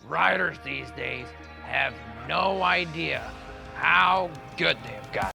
riders these days have no idea how good they've got.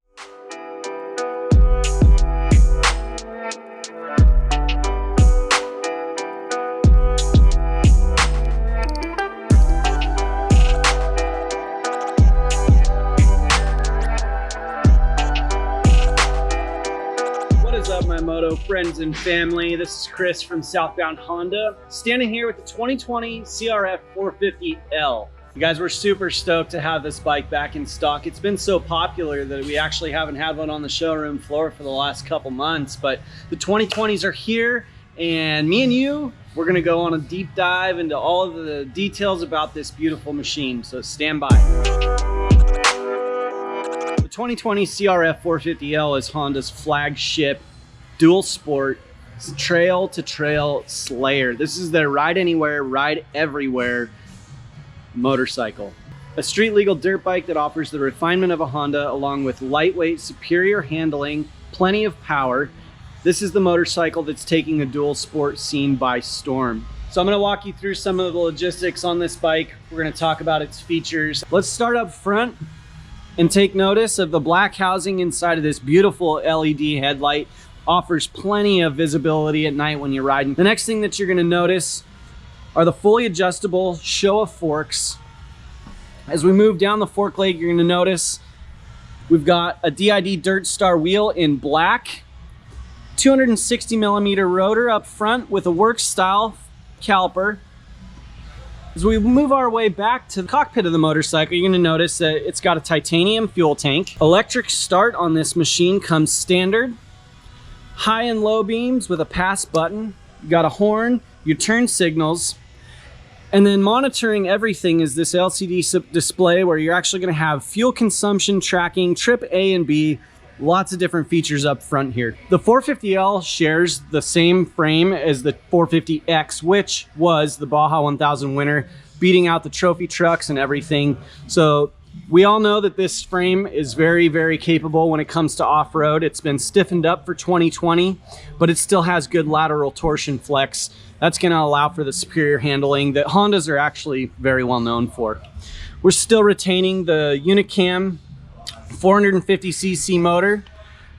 What is up, my moto friends and family? This is Chris from Southbound Honda, standing here with the 2020 CRF450L. You guys, we're super stoked to have this bike back in stock. It's been so popular that we actually haven't had one on the showroom floor for the last couple months, but the 2020s are here, and me and you, we're gonna go on a deep dive into all of the details about this beautiful machine, so stand by. The 2020 CRF450L is Honda's flagship dual sport trail-to-trail slayer. This is their ride anywhere, ride everywhere motorcycle. A street legal dirt bike that offers the refinement of a Honda along with lightweight, superior handling, plenty of power. This is the motorcycle that's taking the dual sport scene by storm. So I'm going to walk you through some of the logistics on this bike. We're going to talk about its features. Let's start up front and take notice of the black housing inside of this beautiful LED headlight. Offers plenty of visibility at night when you're riding. The next thing that you're going to notice are the fully adjustable Showa forks. As we move down the fork leg, you're going to notice we've got a DID Dirt Star wheel in black, 260 millimeter rotor up front with a work style caliper. As we move our way back to the cockpit of the motorcycle, you're going to notice that it's got a titanium fuel tank. Electric start on this machine comes standard. High and low beams with a pass button. You got a horn, your turn signals, and then monitoring everything is this LCD display where you're actually going to have fuel consumption tracking, trip A and B, lots of different features up front here. The 450L shares the same frame as the 450X, which was the Baja 1000 winner, beating out the trophy trucks and everything. So we all know that this frame is very, very capable when it comes to off-road. It's been stiffened up for 2020, but it still has good lateral torsion flex. That's going to allow for the superior handling that Hondas are actually very well known for. We're still retaining the Unicam 450cc motor.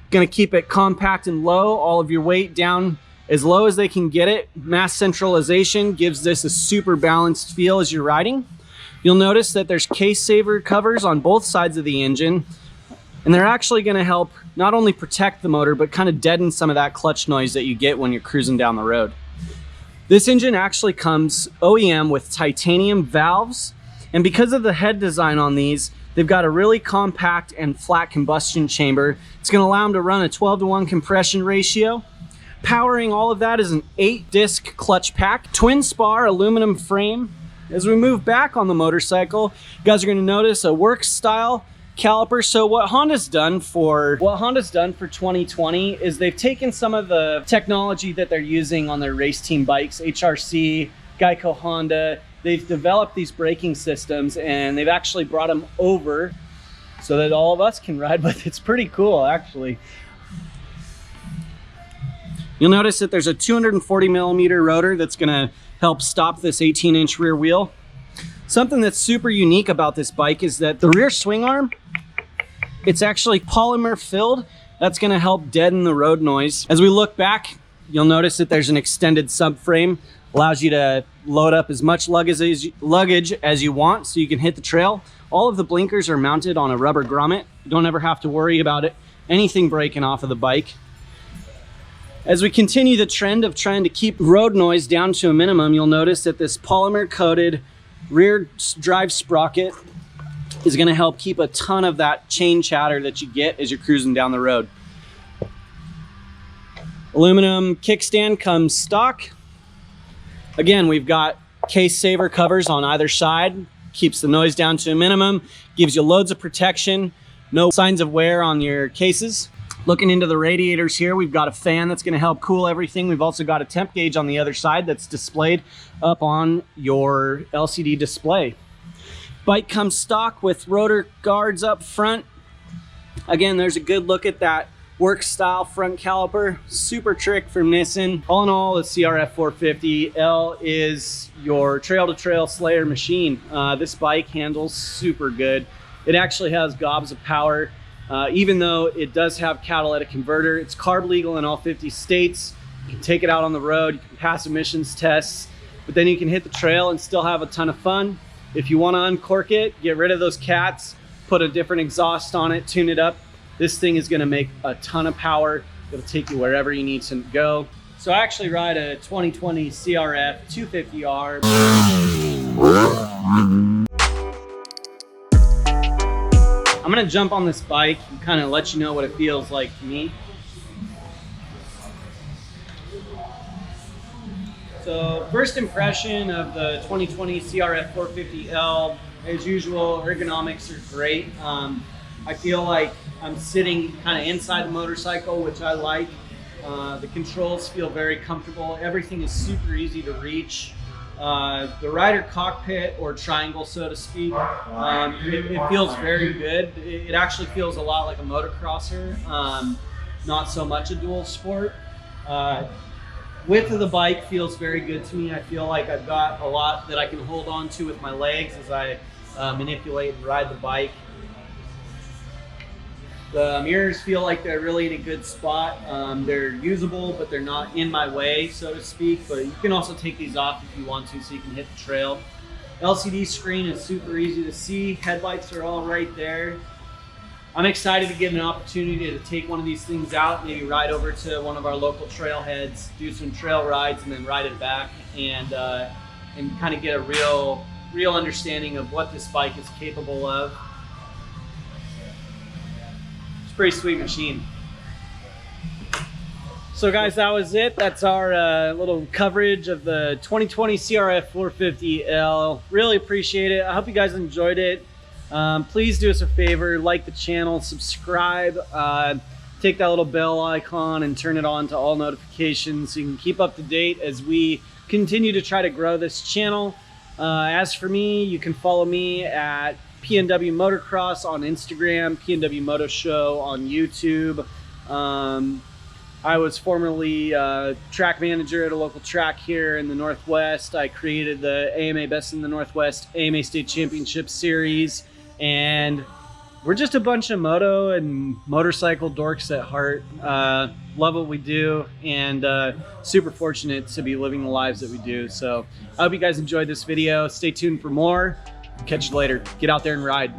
Going to keep it compact and low, all of your weight down as low as they can get it. Mass centralization gives this a super balanced feel as you're riding. You'll notice that there's case saver covers on both sides of the engine, and they're actually going to help not only protect the motor, but kind of deaden some of that clutch noise that you get when you're cruising down the road. This engine actually comes OEM with titanium valves, and because of the head design on these, they've got a really compact and flat combustion chamber. It's going to allow them to run a 12-to-1 compression ratio. Powering all of that is an 8-disc clutch pack, twin spar aluminum frame. As we move back on the motorcycle, you guys are going to notice a work style caliper. So what Honda's done for 2020 is they've taken some of the technology that they're using on their race team bikes, HRC, Geico Honda. They've developed these braking systems and they've actually brought them over so that all of us can ride with. It's pretty cool, actually. You'll notice that there's a 240 millimeter rotor that's going to help stop this 18-inch rear wheel. Something that's super unique about this bike is that the rear swing arm, it's actually polymer filled. That's going to help deaden the road noise. As we look back, you'll notice that there's an extended subframe. Allows you to load up as much luggage as you want so you can hit the trail. All of the blinkers are mounted on a rubber grommet. You don't ever have to worry about anything breaking off of the bike. As we continue the trend of trying to keep road noise down to a minimum, you'll notice that this polymer coated rear drive sprocket is going to help keep a ton of that chain chatter that you get as you're cruising down the road. Aluminum kickstand comes stock. Again, we've got case saver covers on either side, keeps the noise down to a minimum, gives you loads of protection, no signs of wear on your cases. Looking into the radiators here, we've got a fan that's going to help cool everything. We've also got a temp gauge on the other side that's displayed up on your LCD display. Bike comes stock with rotor guards up front. Again, there's a good look at that work style front caliper, super trick from Nissan. All in all, the CRF450L is your trail-to-trail slayer machine. This bike handles super good. It actually has gobs of power. Even though it does have catalytic converter, it's carb legal in all 50 states. You can take it out on the road, you can pass emissions tests, but then you can hit the trail and still have a ton of fun. If you want to uncork it, get rid of those cats, put a different exhaust on it, tune it up, this thing is going to make a ton of power. It'll take you wherever you need to go. So I actually ride a 2020 CRF450L. I'm going to jump on this bike and kind of let you know what it feels like to me. So first impression of the 2020 CRF450L, as usual, ergonomics are great. I feel like I'm sitting kind of inside the motorcycle, which I like. The controls feel very comfortable. Everything is super easy to reach. The rider cockpit, or triangle so to speak, it feels very good. It actually feels a lot like a motocrosser, not so much a dual sport. Width of the bike feels very good to me. I feel like I've got a lot that I can hold on to with my legs as I manipulate and ride the bike. The mirrors feel like they're really in a good spot. They're usable, but they're not in my way, so to speak. But you can also take these off if you want to, so you can hit the trail. LCD screen is super easy to see. Headlights are all right there. I'm excited to get an opportunity to take one of these things out, maybe ride over to one of our local trailheads, do some trail rides, and then ride it back, and kind of get a real understanding of what this bike is capable of. It's a pretty sweet machine. So guys, that was it. That's our little coverage of the 2020 CRF450L. Really appreciate it. I hope you guys enjoyed it. Please do us a favor, like the channel, subscribe, take that little bell icon and turn it on to all notifications so you can keep up to date as we continue to try to grow this channel. As for me, you can follow me at PNW Motocross on Instagram, PNW Moto Show on YouTube. I was formerly track manager at a local track here in the Northwest. I created the AMA Best in the Northwest AMA State Championship Series. And we're just a bunch of moto and motorcycle dorks at heart. Love what we do, and super fortunate to be living the lives that we do. So I hope you guys enjoyed this video. Stay tuned for more. Catch you later. Get out there and ride.